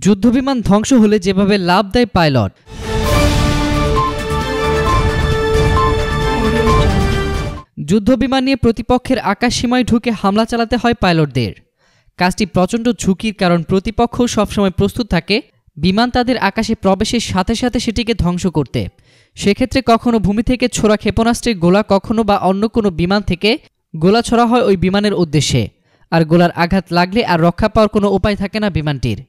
যুদ্ধবিমান ধ্বংস হলে যেভাবে লাফ দেয় পাইলট। যুদ্ধবিমান নিয়ে প্রতিপক্ষের আকাশসীমায় ঢুকে হামলা চালাতে হয় পাইলটদের। কাজটি প্রচণ্ড ঝুঁকির, কারণ প্রতিপক্ষ সবসময় প্রস্তুত থাকে বিমান তাদের আকাশে প্রবেশের সাথে সাথে সেটিকে ধ্বংস করতে। সেক্ষেত্রে কখনো ভূমি থেকে ছোড়া ক্ষেপণাস্ত্রের গোলা, কখনো বা অন্য কোনো বিমান থেকে গোলা ছোড়া হয় ওই বিমানের উদ্দেশ্যে। আর গোলার আঘাত লাগলে আর রক্ষা পাওয়ার কোনো উপায় থাকে না বিমানটির।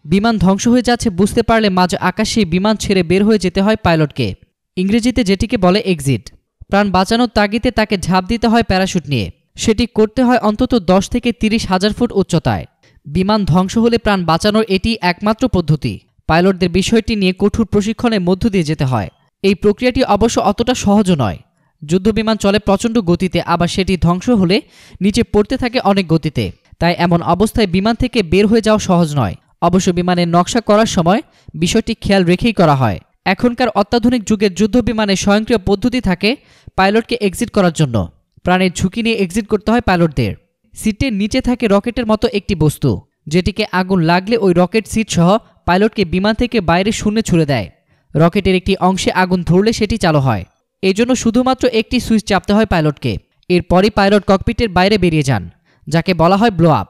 বিমান ধ্বংস হয়ে যাচ্ছে বুঝতে পারলে মাঝ আকাশে বিমান ছেড়ে বের হয়ে যেতে হয় পাইলটকে, ইংরেজিতে যেটিকে বলে এক্সিট। প্রাণ বাঁচানোর তাগিদে তাকে ঝাঁপ দিতে হয় প্যারাশুট নিয়ে। সেটি করতে হয় অন্তত 10 থেকে 30,000 ফুট উচ্চতায়। বিমান ধ্বংস হলে প্রাণ বাঁচানোর এটি একমাত্র পদ্ধতি। পাইলটদের বিষয়টি নিয়ে কঠোর প্রশিক্ষণের মধ্য দিয়ে যেতে হয়। এই প্রক্রিয়াটি অবশ্য অতটা সহজও নয়। যুদ্ধবিমান চলে প্রচণ্ড গতিতে, আবার সেটি ধ্বংস হলে নিচে পড়তে থাকে অনেক গতিতে। তাই এমন অবস্থায় বিমান থেকে বের হয়ে যাওয়া সহজ নয়। অবশ্য বিমানের নকশা করার সময় বিষয়টি খেয়াল রেখেই করা হয়। এখনকার অত্যাধুনিক যুগের যুদ্ধবিমানে স্বয়ংক্রিয় পদ্ধতি থাকে পাইলটকে এক্সিট করার জন্য। প্রাণের ঝুঁকি নিয়ে এক্সিট করতে হয় পাইলটদের। সিটের নিচে থাকে রকেটের মতো একটি বস্তু, যেটিকে আগুন লাগলে ওই রকেট সিট সহ পাইলটকে বিমান থেকে বাইরে শূন্যে ছুড়ে দেয়। রকেটের একটি অংশে আগুন ধরলে সেটি চালু হয়। এই জন্য শুধুমাত্র একটি সুইচ চাপতে হয় পাইলটকে। এরপরই পাইলট ককপিটের বাইরে বেরিয়ে যান, যাকে বলা হয় ব্লো আপ।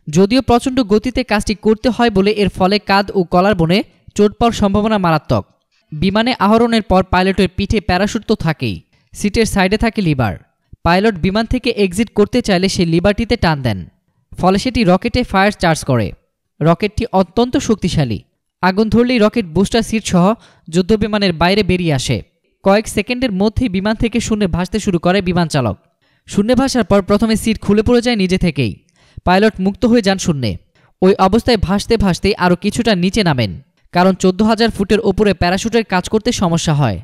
যদিও প্রচণ্ড গতিতে কাজটি করতে হয় বলে এর ফলে কাঁধ ও কলার বনে চোট পাওয়ার সম্ভাবনা মারাত্মক। বিমানে আরোহণের পর পাইলটের পিঠে প্যারাশুট তো থাকেই, সিটের সাইডে থাকে লিভার। পাইলট বিমান থেকে এক্সিট করতে চাইলে সেই লিভারটিতে টান দেন, ফলে সেটি রকেটে ফায়ার চার্জ করে। রকেটটি অত্যন্ত শক্তিশালী। আগুন ধরলেই রকেট বুস্টার সিট সহ যুদ্ধবিমানের বাইরে বেরিয়ে আসে। কয়েক সেকেন্ডের মধ্যেই বিমান থেকে শূন্যে ভাসতে শুরু করে বিমান চালক। শূন্যে ভাসার পর প্রথমে সিট খুলে পড়ে যায় নিজে থেকেই। পাইলট মুক্ত হয়ে যান শূন্যে। ওই অবস্থায় ভাসতে ভাসতেই আরও কিছুটা নিচে নামেন, কারণ 14,000 ফুটের ওপরে প্যারাশুটের কাজ করতে সমস্যা হয়।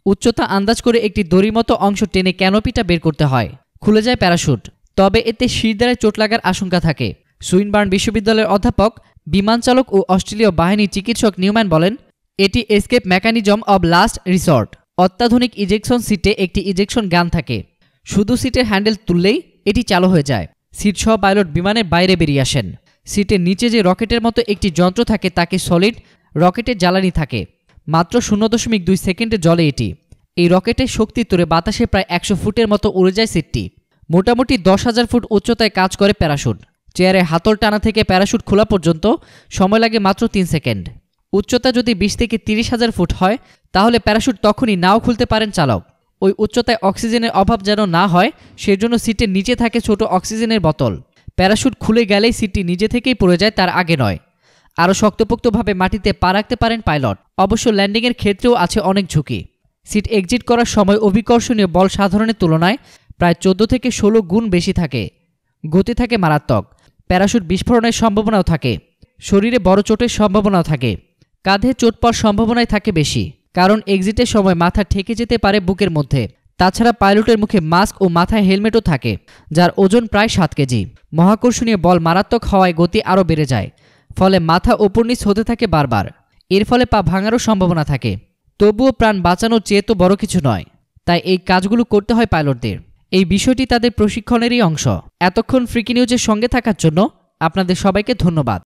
উচ্চতা আন্দাজ করে একটি দড়ির মতো অংশ টেনে ক্যানোপিটা বের করতে হয়। খুলে যায় প্যারাশুট, তবে এতে শিরদাঁড়ায় চোট লাগার আশঙ্কা থাকে। সুইনবার্ন বিশ্ববিদ্যালয়ের অধ্যাপক, বিমান চালক ও অস্ট্রেলীয় বাহিনীর চিকিৎসক নিউম্যান বলেন, এটি escape mechanism of last resort. অত্যাধুনিক ইজেকশন সিটে একটি ইজেকশন গান থাকে। শুধু সিটের হ্যান্ডেল তুললেই এটি চালু হয়ে যায়। সিট সহ পাইলট বিমানের বাইরে বেরিয়ে আসেন। সিটের নিচে যে রকেটের মতো একটি যন্ত্র থাকে তাকে সলিড রকেটের জ্বালানি থাকে। মাত্র 0.2 সেকেন্ডে জ্বলে এটি। এই রকেটের শক্তি তোরে বাতাসে প্রায় 100 ফুটের মতো উড়ে যায় সিটটি। মোটামুটি 10,000 ফুট উচ্চতায় কাজ করে প্যারাশুট। চেয়ারে হাতল টানা থেকে প্যারাশুট খোলা পর্যন্ত সময় লাগে মাত্র 3 সেকেন্ড। উচ্চতা যদি 20 থেকে 30,000 ফুট হয়, তাহলে প্যারাশুট তখনই নাও খুলতে পারেন চালক। ওই উচ্চতায় অক্সিজেনের অভাব যেন না হয়, সেজন্য সিটের নিচে থাকে ছোট অক্সিজেনের বোতল। প্যারাশুট খুলে গেলেই সিটটি নিজে থেকেই পড়ে যায়, তার আগে নয়। আরও শক্তপোক্তভাবে মাটিতে পা রাখতে পারেন পাইলট। অবশ্য ল্যান্ডিংয়ের ক্ষেত্রেও আছে অনেক ঝুঁকি। সিট এক্সিট করার সময় অভিকর্ষণীয় বল সাধারণের তুলনায় প্রায় 14 থেকে 16 গুণ বেশি থাকে। গতি থাকে মারাত্মক। প্যারাশুট বিস্ফোরণের সম্ভাবনাও থাকে। শরীরে বড় চোটের সম্ভাবনাও থাকে। কাঁধে চোট পাওয়ার সম্ভাবনাই থাকে বেশি, কারণ এক্সিটের সময় মাথা ঠেকে যেতে পারে বুকের মধ্যে। তাছাড়া পাইলটের মুখে মাস্ক ও মাথায় হেলমেটও থাকে, যার ওজন প্রায় 7 কেজি। মহাকর্ষণীয় বল মারাত্মক হওয়ায় গতি আরও বেড়ে যায়, ফলে মাথা ওপর নিচ হতে থাকে বারবার। এর ফলে পা ভাঙারও সম্ভাবনা থাকে। তবুও প্রাণ বাঁচানোর চেয়ে তো বড় কিছু নয়, তাই এই কাজগুলো করতে হয় পাইলটদের। এই বিষয়টি তাদের প্রশিক্ষণেরই অংশ। এতক্ষণ ফ্রিকি নিউজের সঙ্গে থাকার জন্য আপনাদের সবাইকে ধন্যবাদ।